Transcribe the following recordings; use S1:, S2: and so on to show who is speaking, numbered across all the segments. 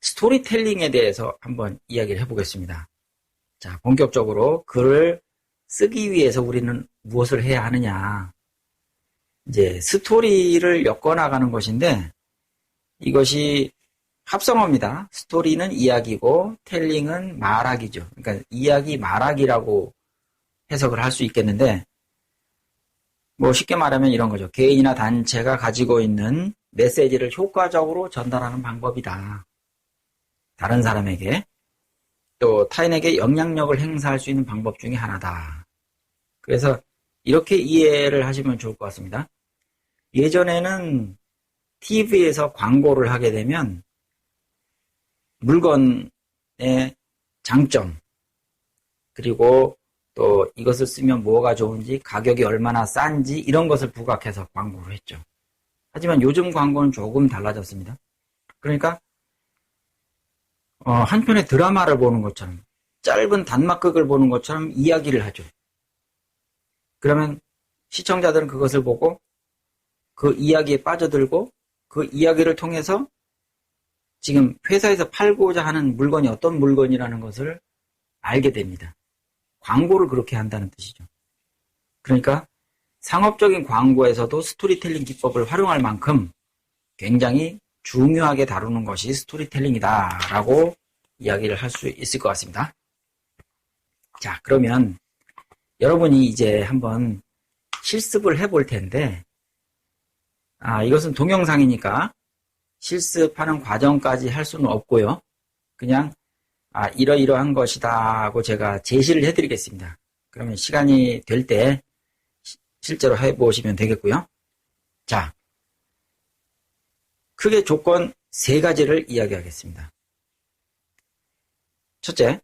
S1: 스토리텔링에 대해서 한번 이야기를 해보겠습니다. 자, 본격적으로 글을 쓰기 위해서 우리는 무엇을 해야 하느냐. 이제 스토리를 엮어나가는 것인데 이것이 합성어입니다. 스토리는 이야기고 텔링은 말하기죠. 그러니까 이야기 말하기라고 해석을 할 수 있겠는데 뭐 쉽게 말하면 이런 거죠. 개인이나 단체가 가지고 있는 메시지를 효과적으로 전달하는 방법이다. 다른 사람에게 또 타인에게 영향력을 행사할 수 있는 방법 중에 하나다. 그래서 이렇게 이해를 하시면 좋을 것 같습니다. 예전에는 TV에서 광고를 하게 되면 물건의 장점 그리고 또 이것을 쓰면 뭐가 좋은지 가격이 얼마나 싼지 이런 것을 부각해서 광고를 했죠. 하지만 요즘 광고는 조금 달라졌습니다. 그러니까 한 편의 드라마를 보는 것처럼 짧은 단막극을 보는 것처럼 이야기를 하죠. 그러면 시청자들은 그것을 보고 그 이야기에 빠져들고 그 이야기를 통해서 지금 회사에서 팔고자 하는 물건이 어떤 물건이라는 것을 알게 됩니다. 광고를 그렇게 한다는 뜻이죠. 그러니까 상업적인 광고에서도 스토리텔링 기법을 활용할 만큼 굉장히 중요하게 다루는 것이 스토리텔링이다 라고 이야기를 할 수 있을 것 같습니다. 자, 그러면 여러분이 이제 한번 실습을 해볼 텐데 이것은 동영상이니까 실습하는 과정까지 할 수는 없고요. 그냥 이러이러한 것이다 하고 제가 제시를 해드리겠습니다. 그러면 시간이 될 때 실제로 해보시면 되겠고요. 자, 크게 조건 3가지를 이야기하겠습니다. 첫째,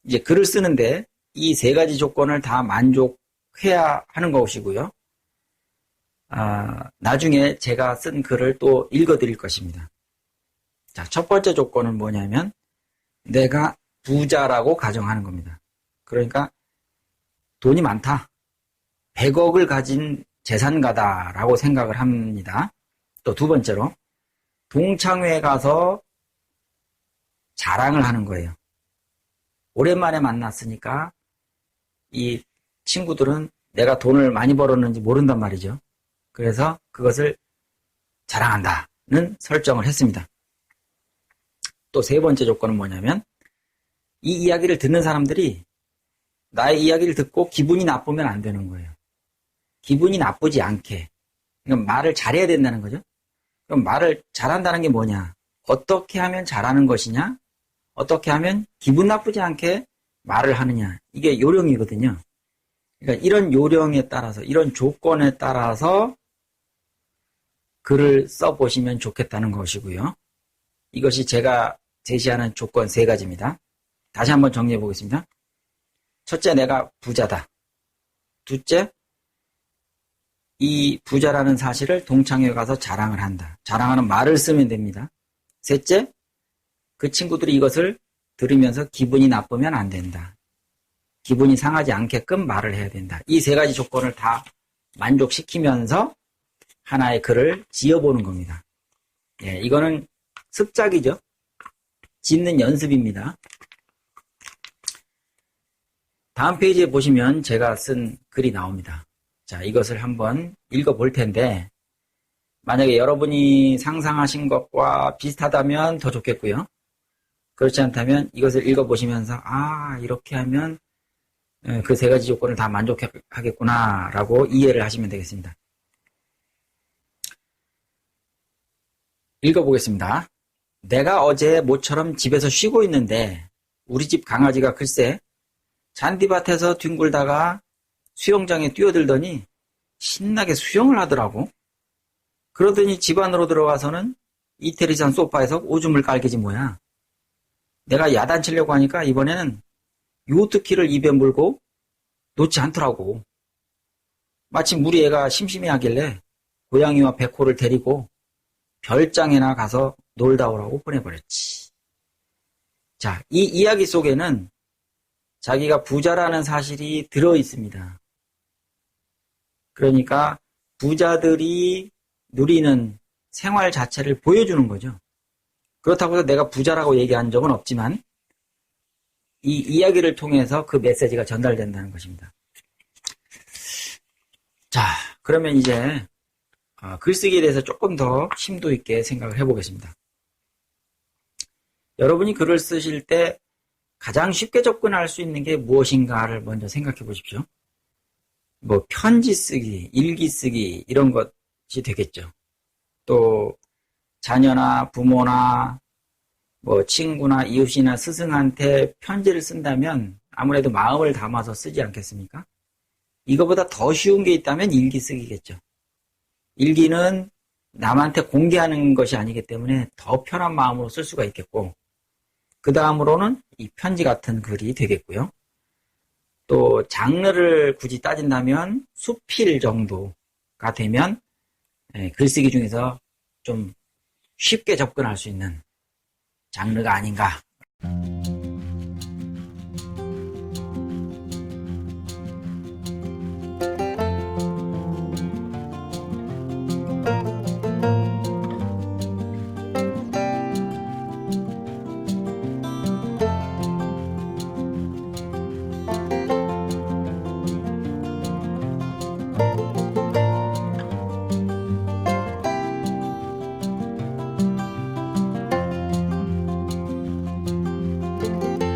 S1: 이제 글을 쓰는데 이 3가지 조건을 다 만족해야 하는 것이고요. 나중에 제가 쓴 글을 또 읽어드릴 것입니다. 자, 첫 번째 조건은 뭐냐면 내가 부자라고 가정하는 겁니다. 그러니까 돈이 많다. 100억을 가진 재산가다라고 생각을 합니다. 또 두 번째로 동창회에 가서 자랑을 하는 거예요. 오랜만에 만났으니까 이 친구들은 내가 돈을 많이 벌었는지 모른단 말이죠. 그래서 그것을 자랑한다는 설정을 했습니다. 또 3번째 조건은 뭐냐면 이 이야기를 듣는 사람들이 나의 이야기를 듣고 기분이 나쁘면 안 되는 거예요. 기분이 나쁘지 않게. 그러니까 말을 잘해야 된다는 거죠. 그럼 말을 잘한다는 게 뭐냐? 어떻게 하면 잘하는 것이냐? 어떻게 하면 기분 나쁘지 않게 말을 하느냐? 이게 요령이거든요. 그러니까 이런 요령에 따라서, 이런 조건에 따라서 글을 써보시면 좋겠다는 것이고요. 이것이 제가 제시하는 조건 3가지입니다. 다시 한번 정리해 보겠습니다. 첫째, 내가 부자다. 둘째, 이 부자라는 사실을 동창회에 가서 자랑을 한다. 자랑하는 말을 쓰면 됩니다. 셋째, 그 친구들이 이것을 들으면서 기분이 나쁘면 안 된다. 기분이 상하지 않게끔 말을 해야 된다. 이 3가지 조건을 다 만족시키면서 하나의 글을 지어보는 겁니다. 예, 이거는 습작이죠. 짓는 연습입니다. 다음 페이지에 보시면 제가 쓴 글이 나옵니다. 자, 이것을 한번 읽어볼 텐데 만약에 여러분이 상상하신 것과 비슷하다면 더 좋겠고요. 그렇지 않다면 이것을 읽어보시면서 이렇게 하면 그 3가지 조건을 다 만족하겠구나 라고 이해를 하시면 되겠습니다. 읽어보겠습니다. 내가 어제 모처럼 집에서 쉬고 있는데 우리 집 강아지가 글쎄 잔디밭에서 뒹굴다가 수영장에 뛰어들더니 신나게 수영을 하더라고. 그러더니 집 안으로 들어가서는 이태리산 소파에서 오줌을 깔개지 뭐야. 내가 야단치려고 하니까 이번에는 요트키를 입에 물고 놓지 않더라고. 마침 우리 애가 심심해하길래 고양이와 백호를 데리고 별장에나 가서 놀다 오라고 보내버렸지. 자, 이 이야기 속에는 자기가 부자라는 사실이 들어있습니다. 그러니까 부자들이 누리는 생활 자체를 보여주는 거죠. 그렇다고 해서 내가 부자라고 얘기한 적은 없지만 이 이야기를 통해서 그 메시지가 전달된다는 것입니다. 자, 그러면 이제 글쓰기에 대해서 조금 더 심도 있게 생각을 해보겠습니다. 여러분이 글을 쓰실 때 가장 쉽게 접근할 수 있는 게 무엇인가를 먼저 생각해 보십시오. 뭐 편지 쓰기, 일기 쓰기 이런 것이 되겠죠. 또 자녀나 부모나 뭐 친구나 이웃이나 스승한테 편지를 쓴다면 아무래도 마음을 담아서 쓰지 않겠습니까? 이거보다 더 쉬운 게 있다면 일기 쓰기겠죠. 일기는 남한테 공개하는 것이 아니기 때문에 더 편한 마음으로 쓸 수가 있겠고, 그 다음으로는 이 편지 같은 글이 되겠고요. 또 장르를 굳이 따진다면 수필 정도가 되면 글쓰기 중에서 좀 쉽게 접근할 수 있는 장르가 아닌가